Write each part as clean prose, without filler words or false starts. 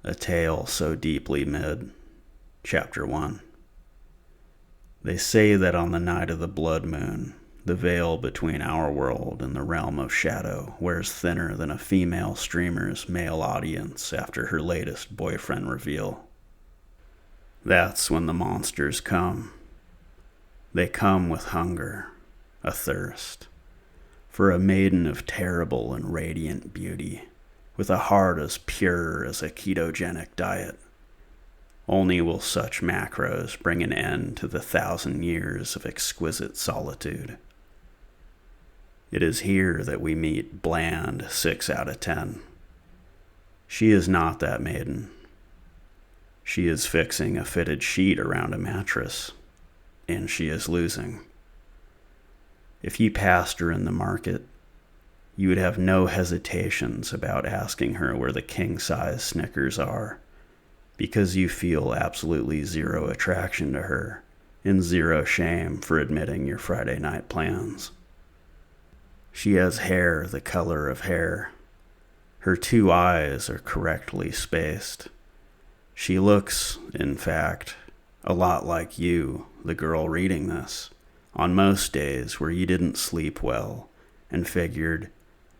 A Tale So Deeply Mid, Chapter 1. They say that on the night of the blood moon, the veil between our world and the realm of shadow wears thinner than a female streamer's male audience after her latest boyfriend reveal. That's when the monsters come. They come with hunger, a thirst, for a maiden of terrible and radiant beauty, with a heart as pure as a ketogenic diet. Only will such macros bring an end to the 1,000 years of exquisite solitude. It is here that we meet bland 6 out of 10. She is not that maiden. She is fixing a fitted sheet around a mattress, and she is losing. If you passed her in the market, you would have no hesitations about asking her where the king-size Snickers are, because you feel absolutely zero attraction to her and zero shame for admitting your Friday night plans. She has hair the color of hair. Her 2 eyes are correctly spaced. She looks, in fact, a lot like you, the girl reading this, on most days where you didn't sleep well and figured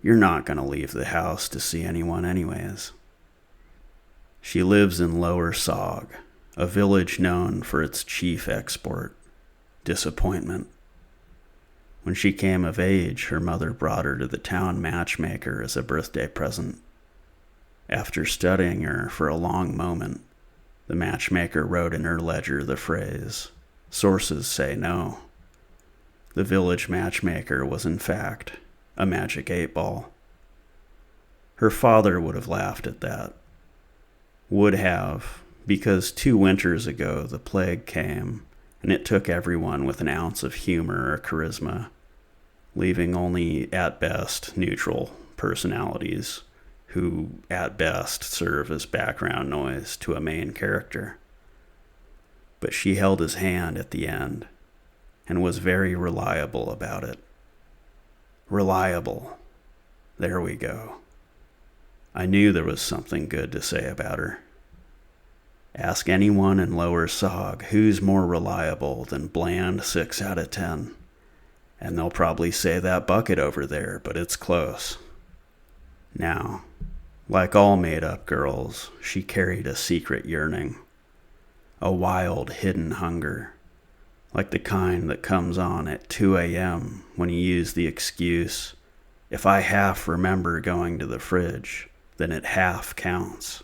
you're not going to leave the house to see anyone anyways. She lives in Lower Sog, a village known for its chief export, disappointment. When she came of age, her mother brought her to the town matchmaker as a birthday present. After studying her for a long moment, the matchmaker wrote in her ledger the phrase, "Sources say no." The village matchmaker was in fact a magic 8-ball. Her father would have laughed at that. Would have, because 2 winters ago the plague came, and it took everyone with an ounce of humor or charisma, leaving only at best neutral personalities, who at best serve as background noise to a main character. But she held his hand at the end, and was very reliable about it. Reliable. There we go. I knew there was something good to say about her. Ask anyone in Lower Sog who's more reliable than bland 6 out of 10, and they'll probably say that bucket over there, but it's close. Now, like all made-up girls, she carried a secret yearning, a wild, hidden hunger, like the kind that comes on at 2 a.m. when you use the excuse, if I half remember going to the fridge, then it half counts.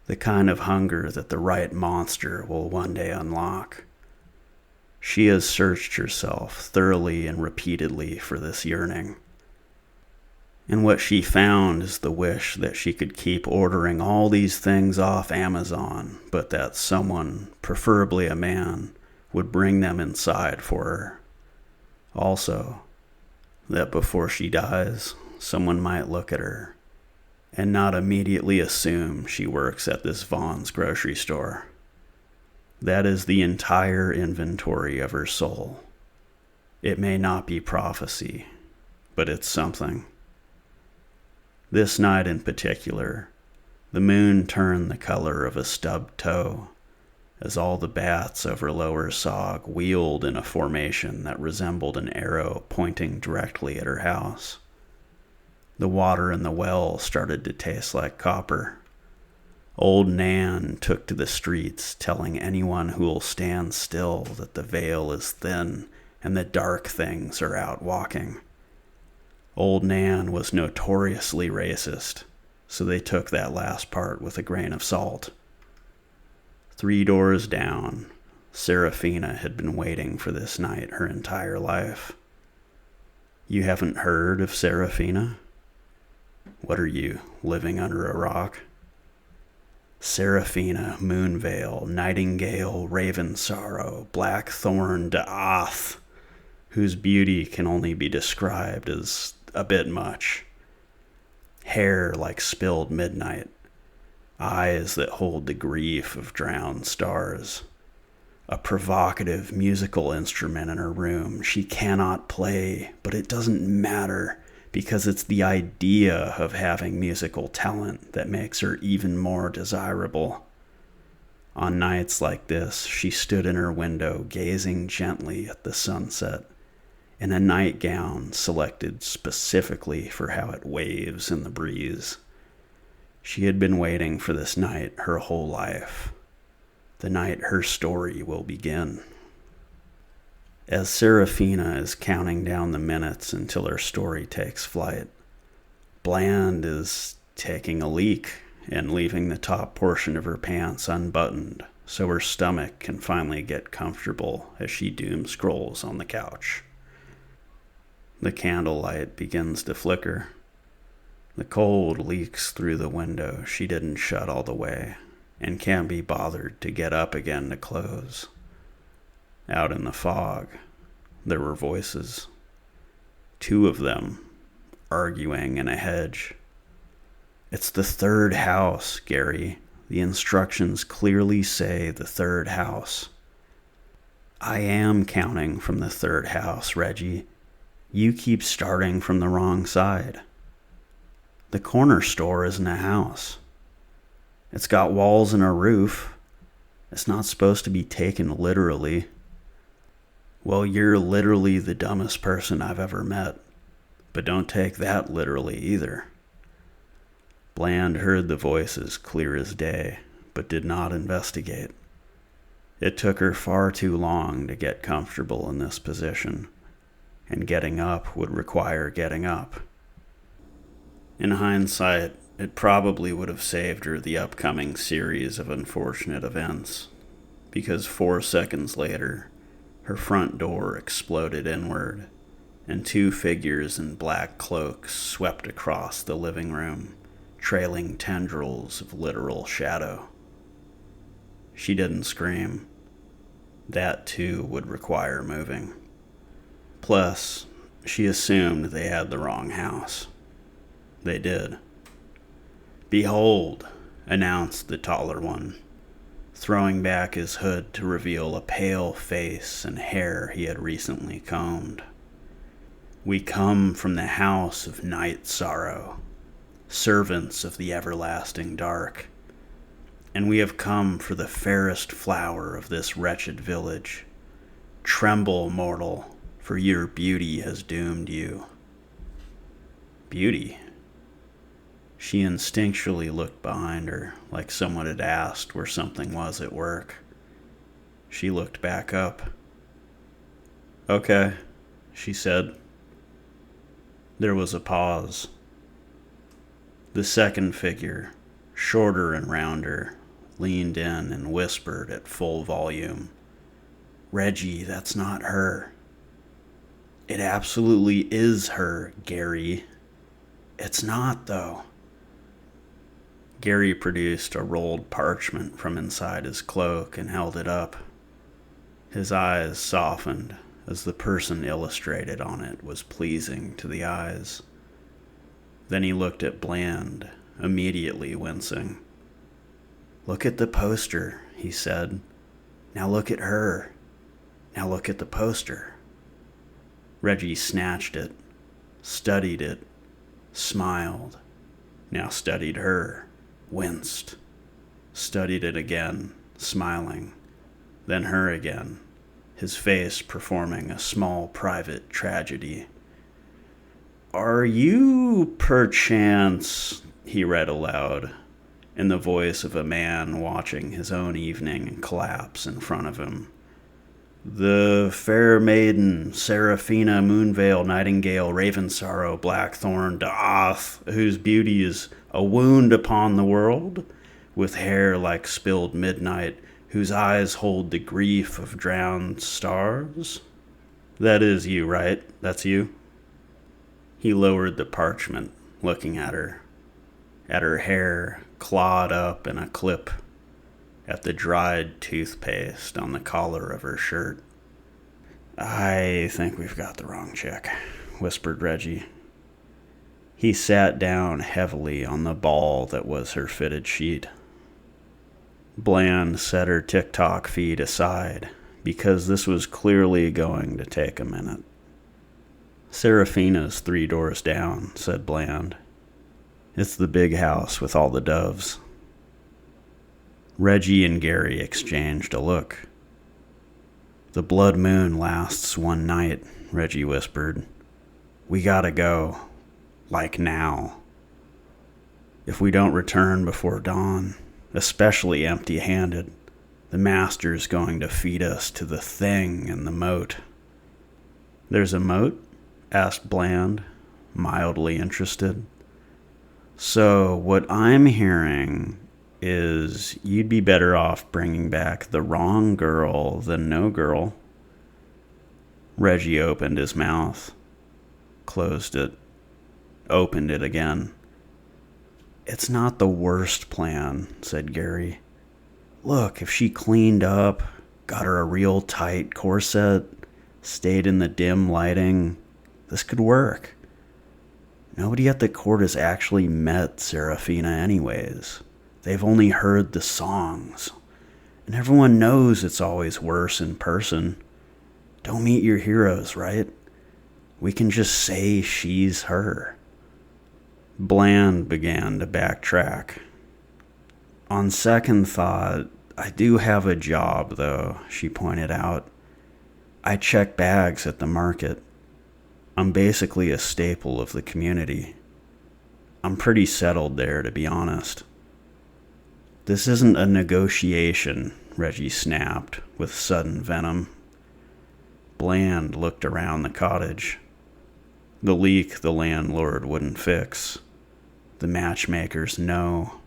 The kind of hunger that the right monster will one day unlock. She has searched herself thoroughly and repeatedly for this yearning. And what she found is the wish that she could keep ordering all these things off Amazon, but that someone, preferably a man, would bring them inside for her. Also, that before she dies, someone might look at her and not immediately assume she works at this Vaughn's grocery store. That is the entire inventory of her soul. It may not be prophecy, but it's something. This night in particular, the moon turned the color of a stubbed toe, as all the bats over Lower Sog wheeled in a formation that resembled an arrow pointing directly at her house. The water in the well started to taste like copper. Old Nan took to the streets, telling anyone who will stand still that the veil is thin and the dark things are out walking. Old Nan was notoriously racist, so they took that last part with a grain of salt. 3 doors down, Serafina had been waiting for this night her entire life. You haven't heard of Serafina? What are you, living under a rock? Serafina, Moonveil, Nightingale, Raven Sorrow, Blackthorn Da'ath, whose beauty can only be described as a bit much. Hair like spilled midnight, eyes that hold the grief of drowned stars, a provocative musical instrument in her room she cannot play, but it doesn't matter because it's the idea of having musical talent that makes her even more desirable. On nights like this, she stood in her window gazing gently at the sunset in a nightgown selected specifically for how it waves in the breeze. She had been waiting for this night her whole life, the night her story will begin. As Serafina is counting down the minutes until her story takes flight, Bland is taking a leak and leaving the top portion of her pants unbuttoned so her stomach can finally get comfortable as she doom scrolls on the couch. The candlelight begins to flicker. The cold leaks through the window she didn't shut all the way and can't be bothered to get up again to close. Out in the fog, there were voices. 2 of them, arguing in a hedge. It's the 3rd house, Gary. The instructions clearly say the 3rd house. I am counting from the 3rd house, Reggie. You keep starting from the wrong side. The corner store isn't a house. It's got walls and a roof. It's not supposed to be taken literally. Well, you're literally the dumbest person I've ever met, but don't take that literally either. Bland heard the voices clear as day, but did not investigate. It took her far too long to get comfortable in this position, and getting up would require getting up. In hindsight, it probably would have saved her the upcoming series of unfortunate events, because 4 seconds later, her front door exploded inward, and 2 figures in black cloaks swept across the living room, trailing tendrils of literal shadow. She didn't scream. That too would require moving. Plus, she assumed they had the wrong house. They did. "Behold," announced the taller one, throwing back his hood to reveal a pale face and hair he had recently combed. "We come from the house of night sorrow, servants of the everlasting dark, and we have come for the fairest flower of this wretched village. Tremble, mortal, for your beauty has doomed you." Beauty? She instinctually looked behind her, like someone had asked where something was at work. She looked back up. "Okay," she said. There was a pause. The second figure, shorter and rounder, leaned in and whispered at full volume, "Reggie, that's not her." "It absolutely is her, Gary." "It's not, though." Gary produced a rolled parchment from inside his cloak and held it up. His eyes softened as the person illustrated on it was pleasing to the eyes. Then he looked at Bland, immediately wincing. "Look at the poster," he said. "Now look at her. Now look at the poster." Reggie snatched it, studied it, smiled, now studied her, winced, studied it again, smiling, then her again, his face performing a small private tragedy. "Are you, perchance," he read aloud, in the voice of a man watching his own evening collapse in front of him, "the fair maiden, Serafina Moonveil Nightingale Ravensorrow Blackthorn Da'ath, whose beauty is a wound upon the world, with hair like spilled midnight, whose eyes hold the grief of drowned stars? That is you, right? That's you?" He lowered the parchment, looking at her hair clawed up in a clip, at the dried toothpaste on the collar of her shirt. "I think we've got the wrong chick," whispered Reggie. He sat down heavily on the ball that was her fitted sheet. Bland set her TikTok feed aside, because this was clearly going to take a minute. Seraphina's 3 doors down, said Bland. It's the big house with all the doves. Reggie and Gary exchanged a look. The blood moon lasts 1 night, Reggie whispered. We gotta go. Like now. If we don't return before dawn, especially empty-handed, the master's going to feed us to the thing in the moat. There's a moat? Asked Bland, mildly interested. So what I'm hearing is you'd be better off bringing back the wrong girl than no girl. Reggie opened his mouth, closed it, opened it again. It's not the worst plan, said Gary. Look, if she cleaned up, got her a real tight corset, stayed in the dim lighting, this could work. Nobody at the court has actually met Seraphina anyways. They've only heard the songs. And everyone knows it's always worse in person. Don't meet your heroes, right? We can just say she's her. Bland began to backtrack. On second thought, I do have a job, though, she pointed out. I check bags at the market. I'm basically a staple of the community. I'm pretty settled there, to be honest. This isn't a negotiation, Reggie snapped with sudden venom. Bland looked around the cottage. The leak the landlord wouldn't fix. The matchmakers no.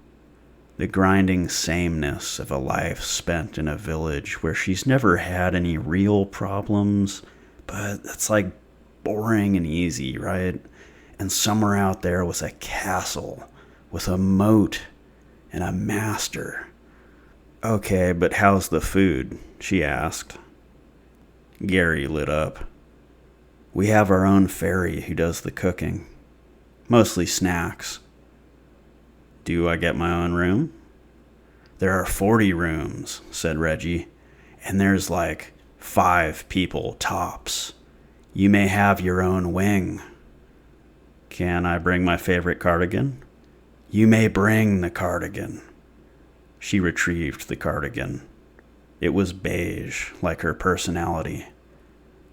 The grinding sameness of a life spent in a village where she's never had any real problems, but it's like boring and easy, right? And somewhere out there was a castle with a moat and a master. Okay, but how's the food? She asked. Gary lit up. We have our own fairy who does the cooking. Mostly snacks. Do I get my own room? There are 40 rooms, said Reggie, and there's like 5 people tops. You may have your own wing. Can I bring my favorite cardigan? You may bring the cardigan. She retrieved the cardigan. It was beige, like her personality.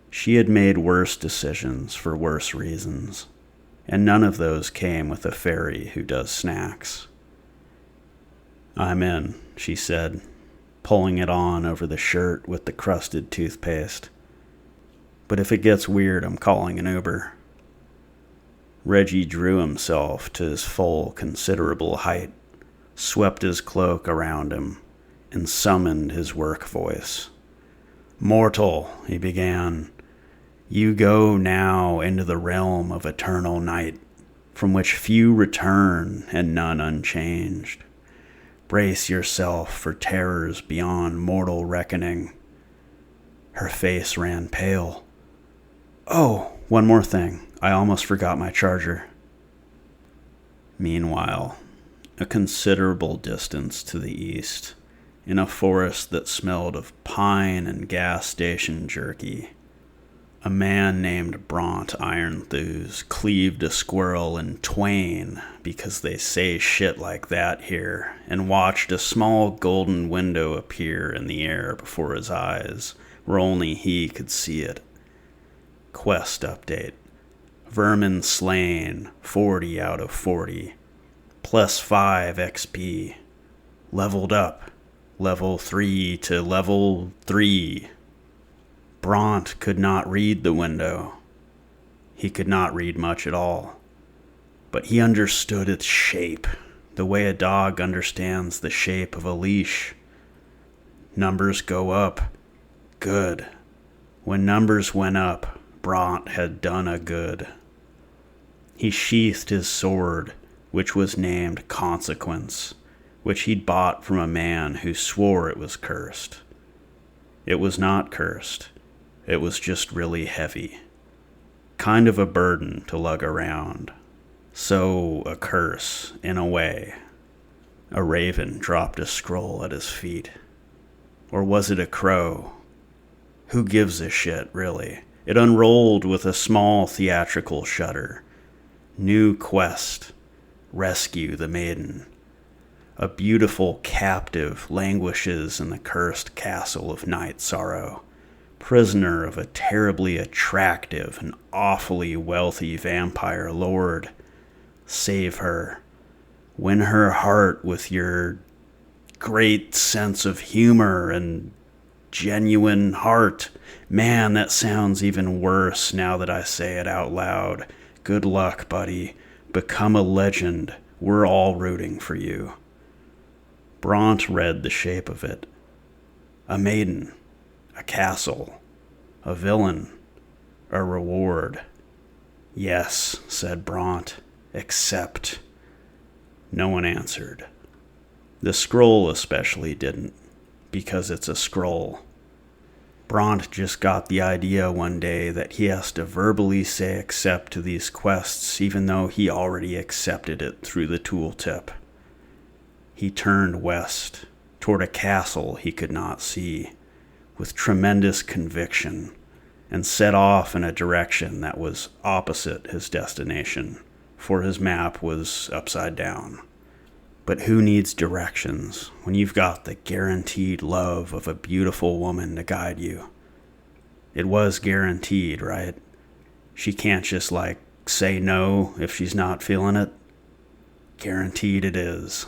She had made worse decisions for worse reasons, and none of those came with a fairy who does snacks. I'm in, she said, pulling it on over the shirt with the crusted toothpaste. But if it gets weird, I'm calling an Uber. Reggie drew himself to his full, considerable height, swept his cloak around him, and summoned his work voice. Mortal, he began, you go now into the realm of eternal night, from which few return and none unchanged. Brace yourself for terrors beyond mortal reckoning. Her face ran pale. Oh, one more thing. I almost forgot my charger. Meanwhile, a considerable distance to the east, in a forest that smelled of pine and gas station jerky, a man named Bront Ironthrews cleaved a squirrel in twain, because they say shit like that here, and watched a small golden window appear in the air before his eyes, where only he could see it. Quest update. Vermin slain, 40 out of 40. Plus 5 XP. Leveled up. Level 3 to level 3. Bront could not read the window. He could not read much at all. But he understood its shape, the way a dog understands the shape of a leash. Numbers go up. Good. When numbers went up, Bront had done a good. He sheathed his sword, which was named Consequence, which he'd bought from a man who swore it was cursed. It was not cursed. It was just really heavy. Kind of a burden to lug around. So a curse, in a way. A raven dropped a scroll at his feet. Or was it a crow? Who gives a shit, really? It unrolled with a small theatrical shudder. New quest. Rescue the maiden. A beautiful captive languishes in the cursed castle of night sorrow, prisoner of a terribly attractive and awfully wealthy vampire lord. Save her. Win her heart with your great sense of humor and genuine heart. Man, that sounds even worse now that I say it out loud. Good luck, buddy. Become a legend. We're all rooting for you. Bront read the shape of it. A maiden. A castle. A villain. A reward. Yes, said Bront. Accept. No one answered. The scroll especially didn't, because it's a scroll. Bront just got the idea one day that he has to verbally say accept to these quests even though he already accepted it through the tooltip. He turned west, toward a castle he could not see, with tremendous conviction, and set off in a direction that was opposite his destination, for his map was upside down. But who needs directions when you've got the guaranteed love of a beautiful woman to guide you? It was guaranteed, right? She can't just say no if she's not feeling it. Guaranteed it is.